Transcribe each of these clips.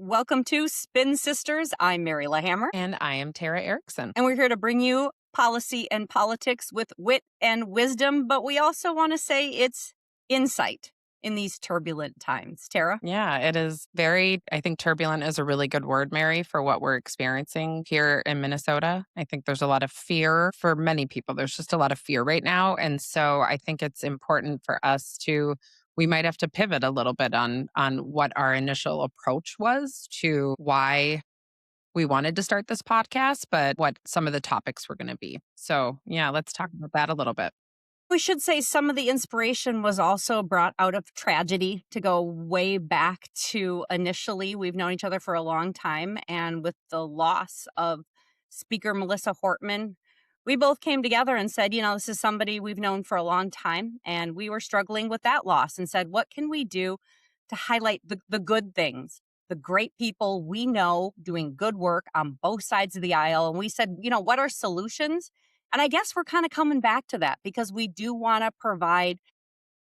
Welcome to SpinSisters. I'm Mary Lahammer, And I am Tara Erickson. and we're here to bring you policy and politics with wit and wisdom, but we also want to say it's insight in these turbulent times. Tara? Yeah, it is I think turbulent is a really good word, Mary, for what we're experiencing here in Minnesota. I think there's a lot of fear for many people. There's just a lot of fear right now. And so I think it's important for us we might have to pivot a little bit on what our initial approach was to why we wanted to start this podcast, but what some of the topics were going to be. So yeah, let's talk about that a little bit. We should say some of the inspiration was also brought out of tragedy to go way back to initially. We've known each other for a long time. And with the loss of Speaker Melissa Hortman, we both came together and said, this is somebody we've known for a long time. And we were struggling with that loss and said, what can we do to highlight the good things? The great people we know doing good work on both sides of the aisle. And we said, what are solutions? And I guess we're kind of coming back to that because we do want to provide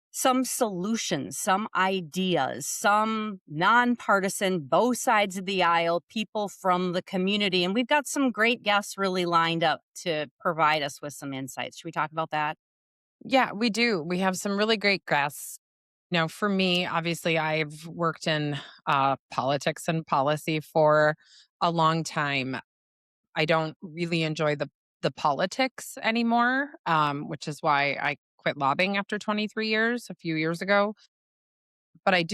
some solutions, some ideas, some nonpartisan, both sides of the aisle, people from the community. And we've got some great guests really lined up to provide us with some insights. Should we talk about that? Yeah, we do. We have some really great guests. Now, for me, obviously, I've worked in politics and policy for a long time. I don't really enjoy the politics anymore, which is why I quit lobbying after 23 years a few years ago. But I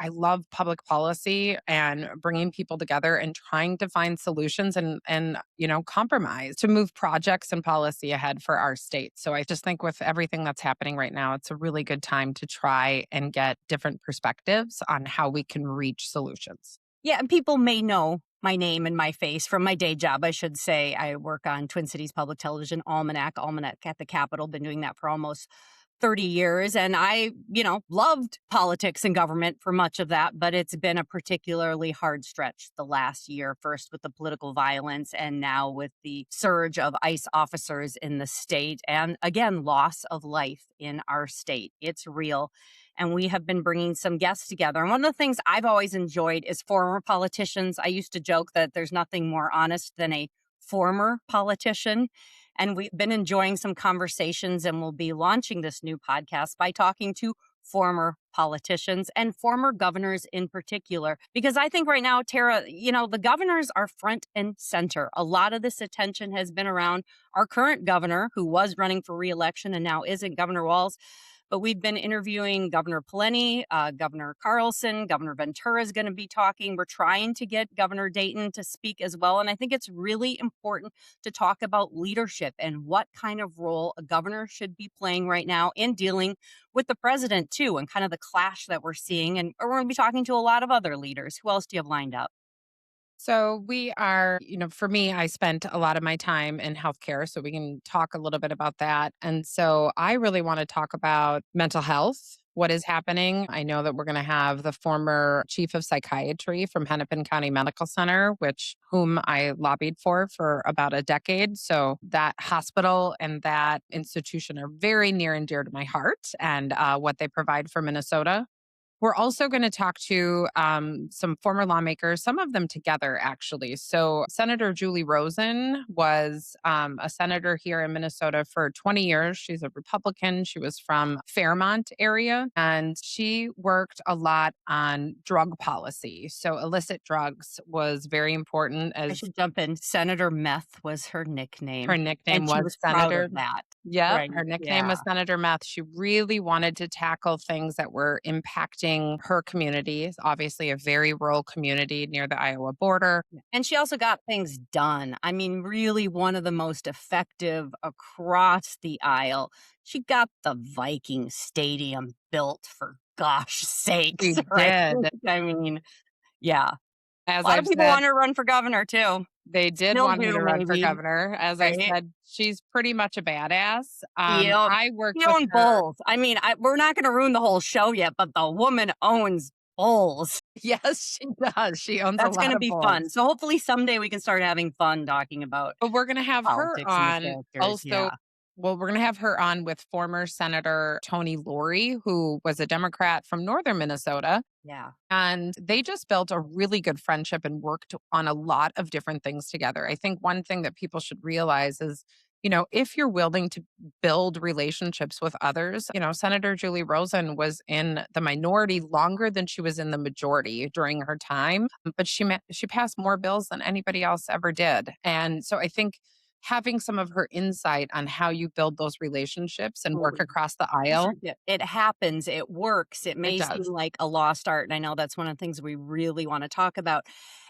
love public policy and bringing people together and trying to find solutions and compromise to move projects and policy ahead for our state. So I just think with everything that's happening right now, it's a really good time to try and get different perspectives on how we can reach solutions. Yeah, and people may know my name and my face from my day job, I should say. I work on Twin Cities Public Television, Almanac at the Capitol. Been doing that for almost 30 years. And I, loved politics and government for much of that, but it's been a particularly hard stretch the last year, first with the political violence and now with the surge of ICE officers in the state. And again, loss of life in our state. It's real. And we have been bringing some guests together. And one of the things I've always enjoyed is former politicians. I used to joke that there's nothing more honest than a former politician. And we've been enjoying some conversations, and we'll be launching this new podcast by talking to former politicians and former governors in particular. Because I think right now, Tara, the governors are front and center. A lot of this attention has been around our current governor, who was running for reelection and now isn't, Governor Walz. But we've been interviewing Governor Pawlenty, Governor Carlson, Governor Ventura is going to be talking. We're trying to get Governor Dayton to speak as well. And I think it's really important to talk about leadership and what kind of role a governor should be playing right now in dealing with the president, too, and kind of the clash that we're seeing. And we're going to be talking to a lot of other leaders. Who else do you have lined up? So we are, for me, I spent a lot of my time in healthcare, so we can talk a little bit about that. And so I really want to talk about mental health, what is happening. I know that we're going to have the former chief of psychiatry from Hennepin County Medical Center, whom I lobbied for about a decade. So that hospital and that institution are very near and dear to my heart and what they provide for Minnesota. We're also going to talk to some former lawmakers, some of them together, actually. So, Senator Julie Rosen was a senator here in Minnesota for 20 years. She's a Republican. She was from Fairmont area, and she worked a lot on drug policy. So, illicit drugs was very important. I should jump in. Senator Meth was her Her nickname. nickname And she was was proud Senator. of that. Yep, Right. her nickname Yeah. was Senator Meth. She really wanted to tackle things that were impacting her community. It's obviously a very rural community near the Iowa border. And she also got things done. I mean, really one of the most effective across the aisle. She got the Viking Stadium built, for gosh sakes, She right? did. I mean, yeah. A As lot of I've people said, want her to run for governor too. they did Still want her do, to run for maybe, governor. As I right? said, she's pretty much a badass. She own- I worked she with owned her. Bulls. I mean, we're not going to ruin the whole show yet, but the woman owns Bulls. Yes, she does. She owns a That's going lot to of be fun. bulls. So hopefully someday we can start having fun talking about But we're going to have her politics and the on characters. also. Yeah. Well, we're going to have her on with former Senator Tony Laurie, who was a Democrat from northern Minnesota. Yeah. And they just built a really good friendship and worked on a lot of different things together. I think one thing that people should realize is, if you're willing to build relationships with others, Senator Julie Rosen was in the minority longer than she was in the majority during her time, but she passed more bills than anybody else ever did. And so I think having some of her insight on how you build those relationships and work Absolutely. across the aisle, It happens, it works, it it may seem does. like a lost art, and I know that's one of the things we really wanna talk about,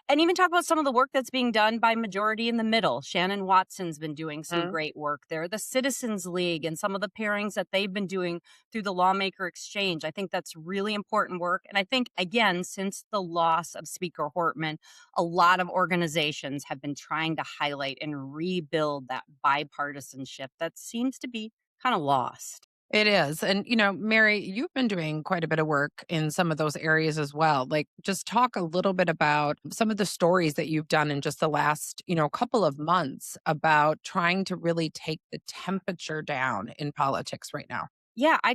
and even talk about some of the work that's being done by Majority in the Middle. Shannon Watson's been doing some Mhm. great work there, the Citizens League and some of the pairings that they've been doing through the Lawmaker Exchange. I think that's really important work, and I think, again, since the loss of Speaker Hortman, a lot of organizations have been trying to highlight and rebuild that bipartisanship that seems to be kinda lost. It is. And, Mary, you've been doing quite a bit of work in some of those areas as well. Like, just talk a little bit about some of the stories that you've done in just the last, couple of months about trying to really take the temperature down in politics right now. Yeah, I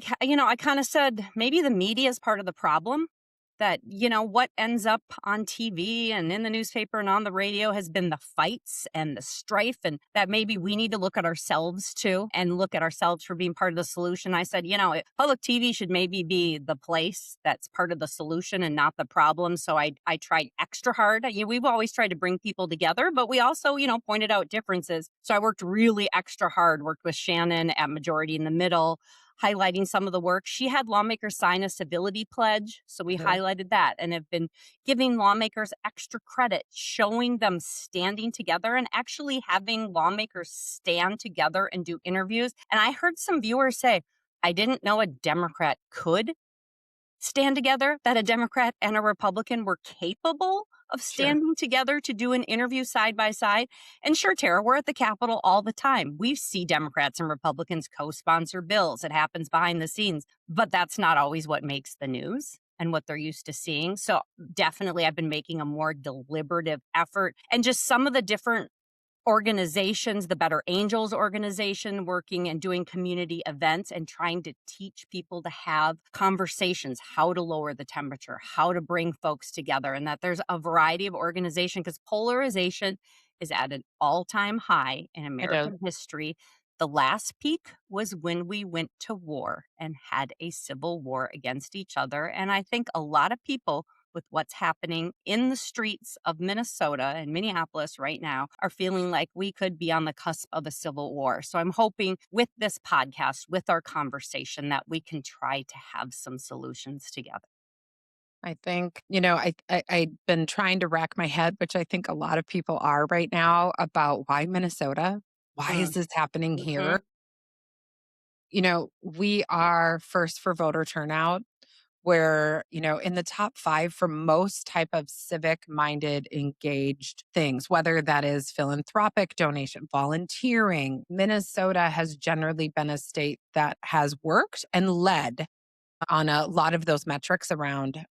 kinda said maybe the media is part of the problem, that, what ends up on TV and in the newspaper and on the radio has been the fights and the strife, and that maybe we need to look at ourselves too and look at ourselves for being part of the solution. I said, public TV should maybe be the place that's part of the solution and not the problem, so I tried extra hard. We've always tried to bring people together, but we also, pointed out differences. So I worked really extra hard, worked with Shannon at Majority in the Middle, highlighting some of the work. She had lawmakers sign a civility pledge, so we Mhm. highlighted that and have been giving lawmakers extra credit, showing them standing together and actually having lawmakers stand together and do interviews. And I heard some viewers say, I didn't know a Democrat could stand together, that a Democrat and a Republican were capable of Sure. standing together to do an interview side by side. And sure, Tara, we're at the Capitol all the time. We see Democrats and Republicans co sponsor bills. It happens behind the scenes, but that's not always what makes the news and what they're used to seeing. So, definitely, I've been making a more deliberative effort and just some of the different organizations, the Better Angels organization, working and doing community events and trying to teach people to have conversations, how to lower the temperature, how to bring folks together, and that there's a variety of organization because polarization is at an all-time high in It is. American history. The last peak was when we went to war and had a civil war against each other. And I think a lot of people with what's happening in the streets of Minnesota and Minneapolis right now are feeling like we could be on the cusp of a civil war. So I'm hoping with this podcast, with our conversation, that we can try to have some solutions together. I think, I've been trying to rack my head, which I think a lot of people are right now, about why Minnesota? Why is Mm, this happening mhm, here? We are first for voter turnout. Where, in the top 5 for most type of civic-minded, engaged things, whether that is philanthropic donation, volunteering. Minnesota has generally been a state that has worked and led on a lot of those metrics around,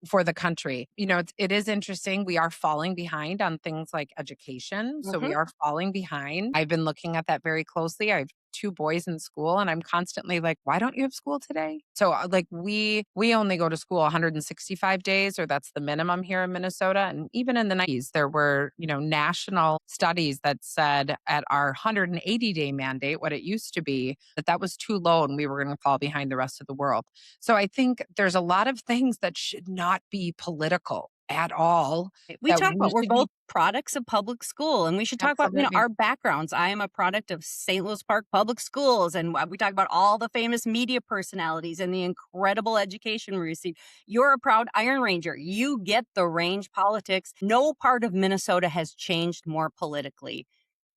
for the country. It is interesting. We are falling behind on things like education. So we mhm. are falling behind. I've been looking at that very closely. I have 2 boys in school and I'm constantly like, why don't you have school today? So like we only go to school 165 days, or that's the minimum here in Minnesota. And even in the 90s, there were, national studies that said at our 180-day mandate, what it used to be, that was too low and we were going to fall behind the rest of the world. So I think there's a lot of things that should not be political at all We that talk we about we're should be both products of public school, and we should talk about, absolutely. our backgrounds. I am a product of St. Louis Park Public Schools, and we talk about all the famous media personalities and the incredible education we received. You're a proud Iron Ranger. You get the range politics. No part of Minnesota has changed more politically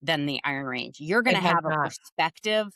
than the Iron Range. You're It gonna has have a not. perspective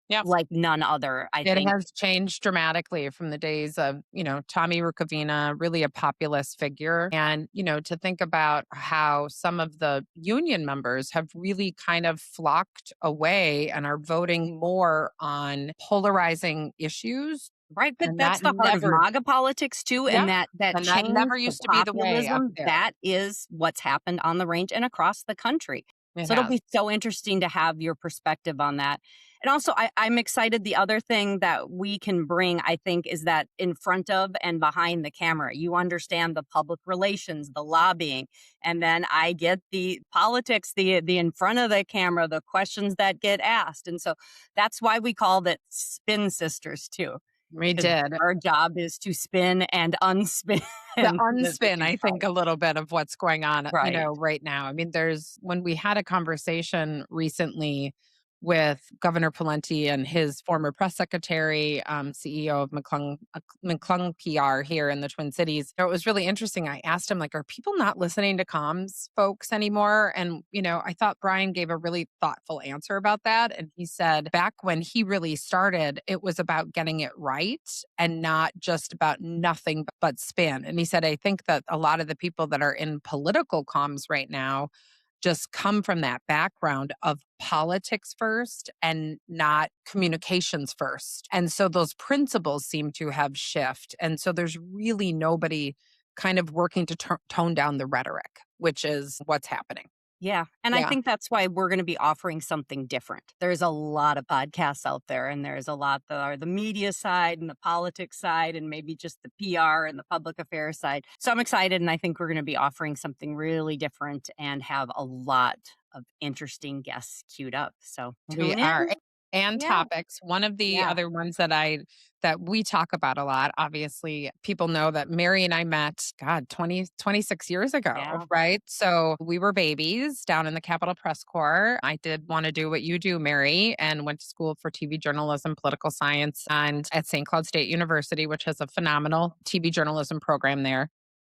Yep. like none other, I It think. has changed dramatically from the days of, Tommy Rukavina, really a populist figure. And, to think about how some of the union members have really kind of flocked away and are voting more on polarizing issues. Right, but And that's that the heart of never, MAGA politics too, and yep. that And that change, never the used to be the way up populism, there. that is what's happened on the range and across the country. It So it'll has. be so interesting to have your perspective on that. And also, I'm excited. The other thing that we can bring, I think, is that in front of and behind the camera, you understand the public relations, the lobbying, and then I get the politics, the in front of the camera, the questions that get asked. And so that's why we called it Spin Sisters too, We because did. our job is to spin and unspin The the unspin, big I think, problem. a little bit of what's going on, Right. right now. I mean, there's when we had a conversation recently with Governor Pawlenty and his former press secretary, CEO of McClung PR here in the Twin Cities. It was really interesting. I asked him, like, are people not listening to comms folks anymore? And, I thought Brian gave a really thoughtful answer about that. And he said back when he really started, it was about getting it right and not just about nothing but spin. And he said, I think that a lot of the people that are in political comms right now just come from that background of politics first and not communications first. And so those principles seem to have shift. And so there's really nobody kind of working to tone down the rhetoric, which is what's happening. Yeah, and I Yeah. think that's why we're gonna be offering something different. There's a lot of podcasts out there, and there's a lot that are the media side and the politics side and maybe just the PR and the public affairs side. So I'm excited, and I think we're gonna be offering something really different and have a lot of interesting guests queued up. So We tune are. in. And Yeah, topics. One of the yeah, other ones that we talk about a lot, obviously, people know that Mary and I met, God, 26 years ago, yeah. right? So we were babies down in the Capitol Press Corps. I did want to do what you do, Mary, and went to school for TV journalism, political science, and at St. Cloud State University, which has a phenomenal TV journalism program there.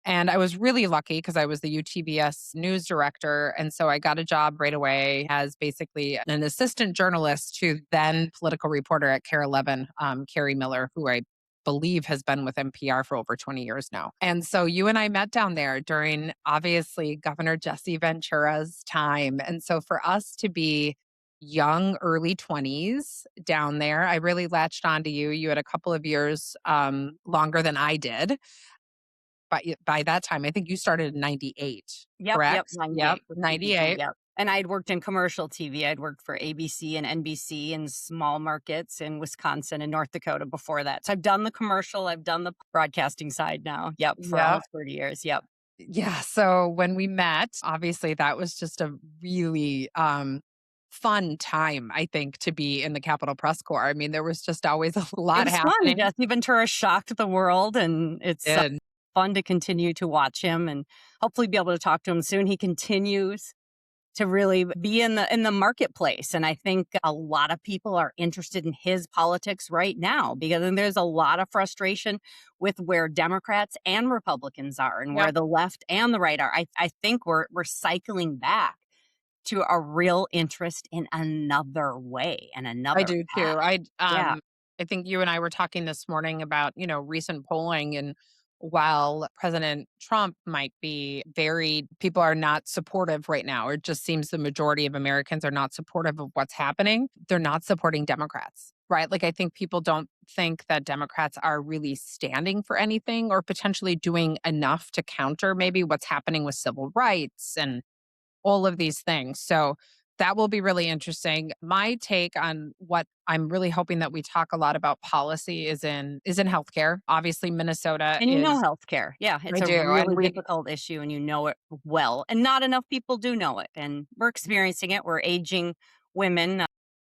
And I was really lucky because I was the UTBS news director. And so I got a job right away as basically an assistant journalist to then political reporter at KARE 11, Carrie Miller, who I believe has been with NPR for over 20 years now. And so you and I met down there during obviously Governor Jesse Ventura's time. And so for us to be young, early 20s down there, I really latched onto you. You had a couple of years longer than I did by that time, I think you started in '98, Yep, correct? Yep, 98 with TVG, '98. yep. And I'd worked in commercial TV. I'd worked for ABC and NBC in small markets in Wisconsin and North Dakota before that. So I've done the commercial, I've done the broadcasting side now. Yep, for Yeah. almost 30 years. Yep. Yeah, so when we met, obviously, that was just a really, fun time, I think, to be in the Capitol Press Corps. I mean, there was just always a It lot was fun. happening. Jesse Ventura shocked the world, and it's And fun to continue to watch him and hopefully be able to talk to him soon. He continues to really be in the marketplace, and I think a lot of people are interested in his politics right now because then there's a lot of frustration with where Democrats and Republicans are and where Yep, the left and the right are. I think we're cycling back to a real interest in another way and I another do path. too. Yeah. I think you and I were talking this morning about, recent polling, and while President Trump might be very people are not supportive right now, or it just seems the majority of Americans are not supportive of what's happening, they're not supporting Democrats. Right? Like I think people don't think that Democrats are really standing for anything or potentially doing enough to counter maybe what's happening with civil rights and all of these things. So that will be really interesting. My take on what I'm really hoping that we talk a lot about policy is in healthcare. Obviously, Minnesota And you know is. healthcare. Yeah, it's I a do, really and we. difficult issue and you know it well. And not enough people do know it. And we're experiencing it. We're aging women.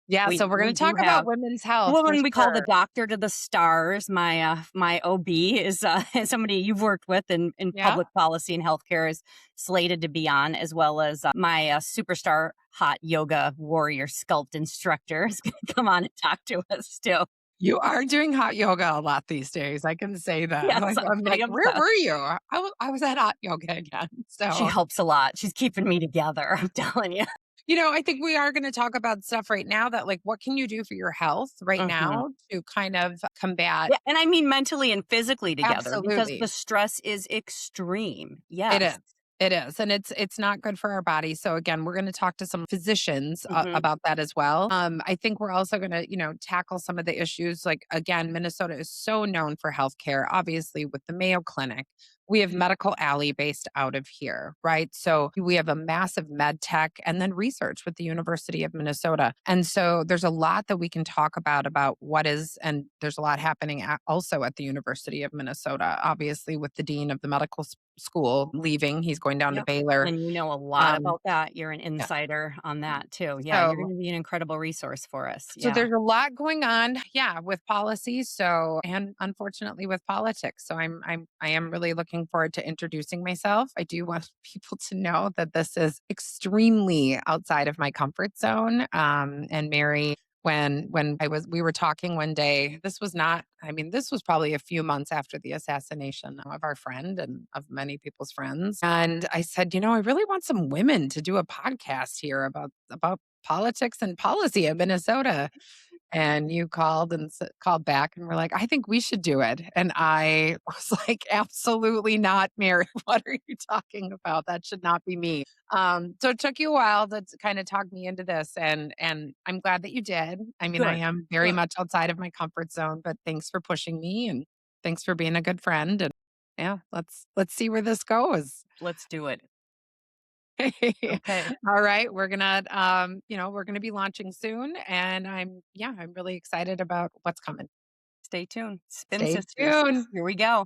Yeah, so we're going We to talk do about have women's the health for woman we call the sure. doctor to the stars. My OB is somebody you've worked with in Yeah, public policy and healthcare is slated to be on, as well as my superstar hot yoga warrior sculpt instructor is going to come on and talk to us too. you are doing hot yoga a lot these days. I can say that. Yes, Like I'm I'm pretty like, where obsessed. were you? I was at hot yoga again. She So helps a lot. She's keeping me together. I'm telling you. I think we are going to talk about stuff right now that, like, what can you do for your health right Mhm. now to kind of combat. Yeah, and I mean mentally and physically together because the Absolutely. stress is extreme. It Yes. is. It is, and it's not good for our body. So again, we're going to talk to some physicians Mhm. about that as well. I think we're also going to, tackle some of the issues. Like again, Minnesota is so known for healthcare, obviously with the Mayo Clinic, We have Medical Alley based out of here, right? So we have a massive med tech and then research with the University of Minnesota. And so there's a lot that we can talk about what is, and there's a lot happening also at the University of Minnesota, obviously, with the dean of the medical school leaving. He's going down to Yep. Baylor. And you know a lot Um, about that. You're an yeah. insider on that too. Yeah, you're So gonna be an incredible resource for us. So Yeah. there's a lot going on, yeah, with policy. So and unfortunately with politics. So I am really looking forward to introducing myself. I do want people to know that this is extremely outside of my comfort zone. And Mary, when I was we were talking one day, this was not, I mean, this was probably a few months after the assassination of our friend and of many people's friends. And I said, I really want some women to do a podcast here about politics and policy in Minnesota. And you called and called back and were like, I think we should do it. And I was like, absolutely not, Mary. What are you talking about? That should not be me. So it took you a while to kind of talk me into this. And I'm glad that you did. I mean, I Good. am very Good. much outside of my comfort zone, but thanks for pushing me and thanks for being a good friend. And yeah, let's see where this goes. Let's do it. Okay. All right, we're gonna be launching soon, and I'm really excited about what's coming. Stay tuned. Spin Stay Sisters. tuned. Here we go.